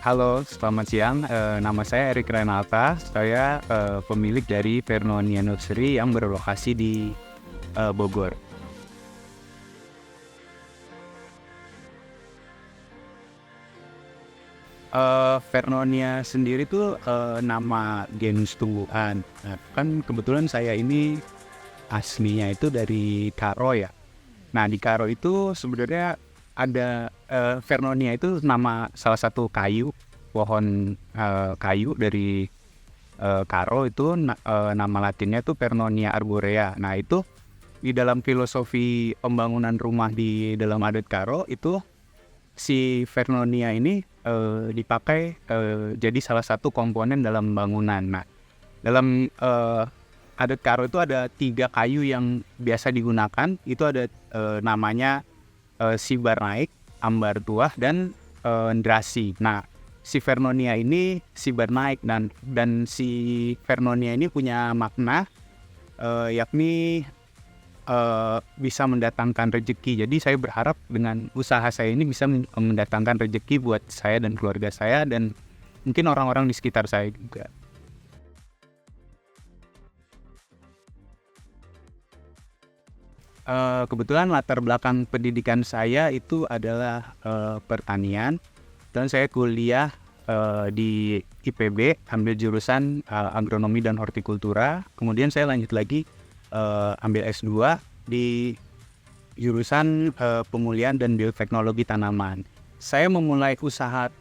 Halo, selamat siang. Nama saya Erik Renata. Saya pemilik dari Vernonia Nursery yang berlokasi di Bogor. Vernonia sendiri tuh nama genus tumbuhan. Nah, kan kebetulan saya ini aslinya itu dari Karo ya. Nah, di Karo itu sebenarnya ada Vernonia itu nama salah satu pohon kayu dari Karo itu nama latinnya itu Vernonia arborea. Nah, itu di dalam filosofi pembangunan rumah di dalam adat Karo itu si Vernonia ini dipakai jadi salah satu komponen dalam bangunan. Nah, dalam adat Karo itu ada 3 kayu yang biasa digunakan. Itu ada namanya sibar naik, ambar tuah, dan ndrasi. Nah, si Vernonia ini sibar naik dan si Vernonia ini punya makna yakni bisa mendatangkan rezeki. Jadi saya berharap dengan usaha saya ini bisa mendatangkan rezeki buat saya dan keluarga saya dan mungkin orang-orang di sekitar saya juga. Kebetulan latar belakang pendidikan saya itu adalah pertanian dan saya kuliah di IPB ambil jurusan agronomi dan hortikultura. Kemudian saya lanjut lagi ambil S2 di jurusan pemulihan dan bioteknologi tanaman. Saya memulai usaha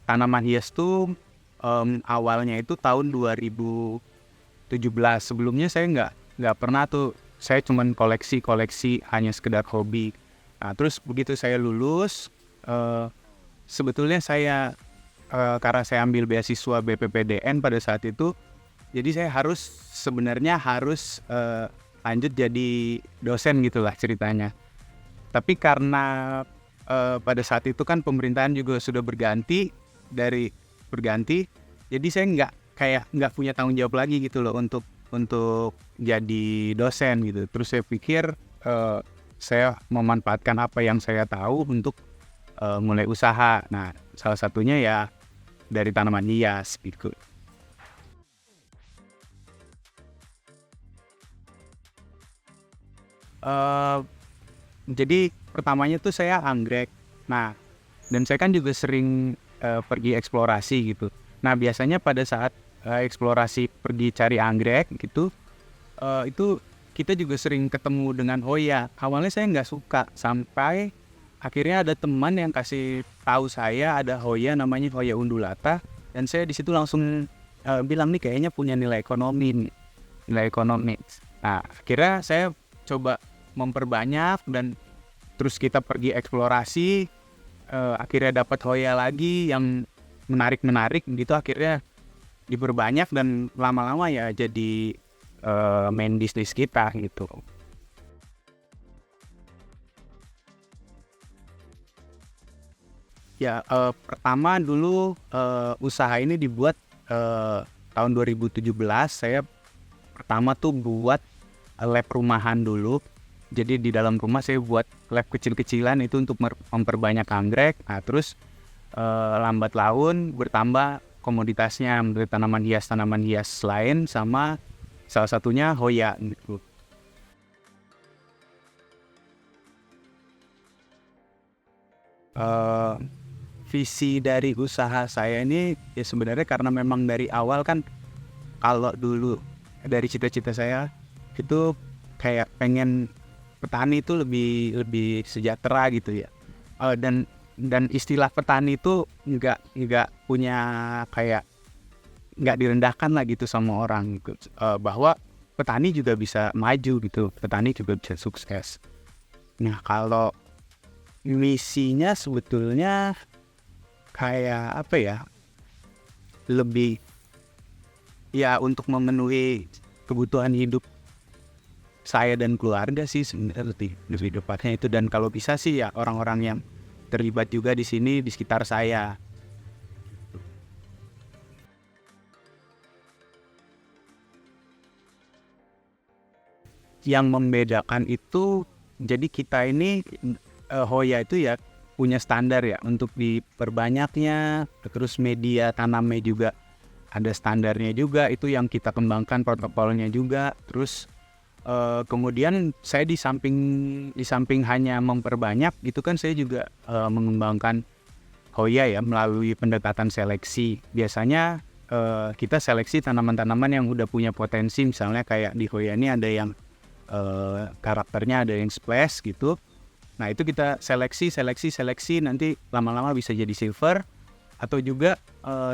tanaman hias itu awalnya itu tahun 2017. Sebelumnya saya nggak pernah tuh. Saya cuman koleksi hanya sekedar hobi. Nah, terus begitu saya lulus, sebetulnya saya karena saya ambil beasiswa BPPDN pada saat itu, jadi saya sebenarnya harus lanjut jadi dosen gitulah ceritanya. Tapi karena pada saat itu kan pemerintahan juga sudah berganti, jadi saya nggak punya tanggung jawab lagi gitu loh untuk jadi dosen gitu. Terus saya pikir saya memanfaatkan apa yang saya tahu untuk mulai usaha. Nah, salah satunya ya dari tanaman hias gitu. Jadi pertamanya tuh saya anggrek. Nah, dan saya kan juga sering pergi eksplorasi gitu. Nah, biasanya pada saat eksplorasi pergi cari anggrek gitu, itu kita juga sering ketemu dengan hoya. Awalnya saya nggak suka, sampai akhirnya ada teman yang kasih tahu saya ada hoya namanya hoya undulata, dan saya di situ langsung bilang nih kayaknya punya nilai ekonomi. Nah, akhirnya saya coba memperbanyak dan terus kita pergi eksplorasi, akhirnya dapat hoya lagi yang menarik gitu, akhirnya diperbanyak dan lama-lama ya jadi main bisnis kita gitu. Ya, pertama dulu usaha ini dibuat tahun 2017. Saya pertama tuh buat lab rumahan dulu. Jadi di dalam rumah saya buat lab kecil-kecilan itu untuk memperbanyak anggrek. Nah, terus lambat laun bertambah komoditasnya dari tanaman hias lain sama salah satunya hoya gitu. Visi dari usaha saya ini ya sebenarnya karena memang dari awal kan, kalau dulu dari cita-cita saya itu kayak pengen petani itu lebih sejahtera gitu ya. Dan istilah petani itu nggak punya kayak nggak direndahkan lah gitu sama orang gitu. Bahwa petani juga bisa maju gitu, petani juga bisa sukses. Nah, kalau misinya sebetulnya kayak apa ya, lebih ya untuk memenuhi kebutuhan hidup saya dan keluarga sih sebenarnya, lebih tepatnya itu. Dan kalau bisa sih ya orang-orang yang terlibat juga di sini di sekitar saya. Yang membedakan itu, jadi kita ini hoya itu ya punya standar ya untuk diperbanyaknya, terus media tanamnya juga ada standarnya juga, itu yang kita kembangkan protokolnya juga. Terus kemudian saya di samping hanya memperbanyak itu kan saya juga mengembangkan Hoya ya melalui pendekatan seleksi. Biasanya kita seleksi tanaman-tanaman yang udah punya potensi, misalnya kayak di Hoya ini ada yang karakternya ada yang splash gitu. Nah itu kita seleksi nanti lama-lama bisa jadi silver, atau juga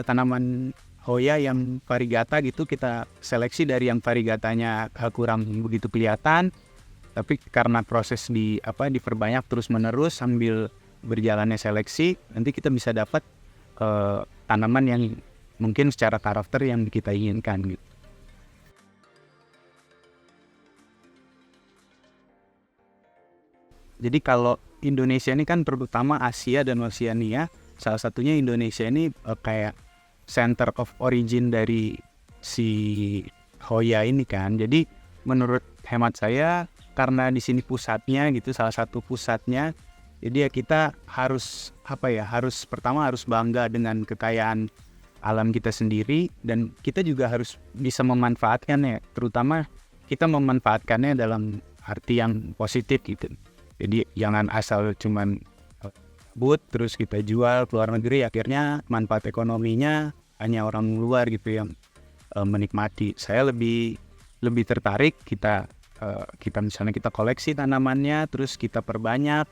tanaman Hoya yang variegata gitu kita seleksi dari yang variegatanya kurang begitu kelihatan, tapi karena proses diperbanyak terus menerus sambil berjalannya seleksi, nanti kita bisa dapat tanaman yang mungkin secara karakter yang kita inginkan gitu. Jadi kalau Indonesia ini kan terutama Asia dan Oceania, salah satunya Indonesia ini kayak center of origin dari si Hoya ini kan. Jadi menurut hemat saya karena di sini pusatnya gitu, salah satu pusatnya, jadi ya kita harus pertama harus bangga dengan kekayaan alam kita sendiri, dan kita juga harus bisa memanfaatkannya, terutama kita memanfaatkannya dalam arti yang positif gitu. Jadi jangan asal cuman but terus kita jual ke luar negeri, akhirnya manfaat ekonominya hanya orang luar gitu yang menikmati. Saya lebih tertarik kita misalnya kita koleksi tanamannya, terus kita perbanyak,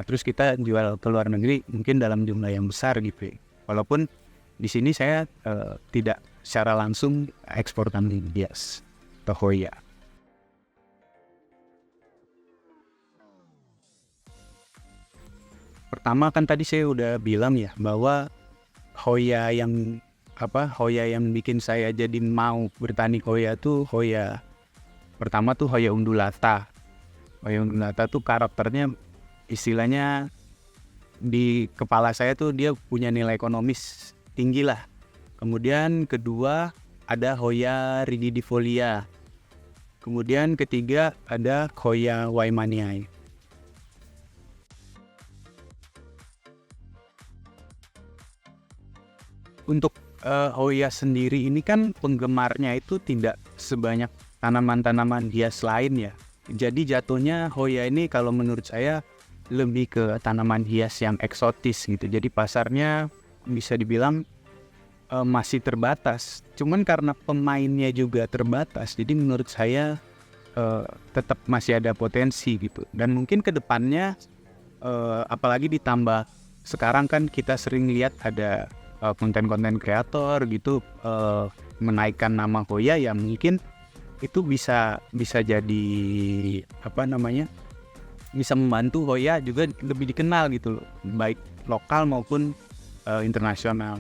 terus kita jual ke luar negeri mungkin dalam jumlah yang besar gitu. Walaupun di sini saya tidak secara langsung ekspor tanaman hias atau Hoya. Pertama kan tadi saya udah bilang ya bahwa Hoya yang bikin saya jadi mau bertani Hoya tuh pertama tuh Hoya undulata. Hoya undulata tuh karakternya istilahnya di kepala saya tuh dia punya nilai ekonomis tinggi lah. Kemudian kedua ada Hoya rigidifolia. Kemudian ketiga ada Hoya waimaniae. Untuk Hoya sendiri ini kan penggemarnya itu tidak sebanyak tanaman-tanaman hias lain ya. Jadi jatuhnya Hoya ini kalau menurut saya lebih ke tanaman hias yang eksotis gitu. Jadi pasarnya bisa dibilang masih terbatas. Cuman karena pemainnya juga terbatas, jadi menurut saya tetap masih ada potensi gitu. Dan mungkin ke depannya apalagi ditambah sekarang kan kita sering lihat ada konten-konten kreator gitu menaikkan nama Hoya, ya mungkin itu bisa jadi bisa membantu Hoya juga lebih dikenal gitu loh, baik lokal maupun internasional.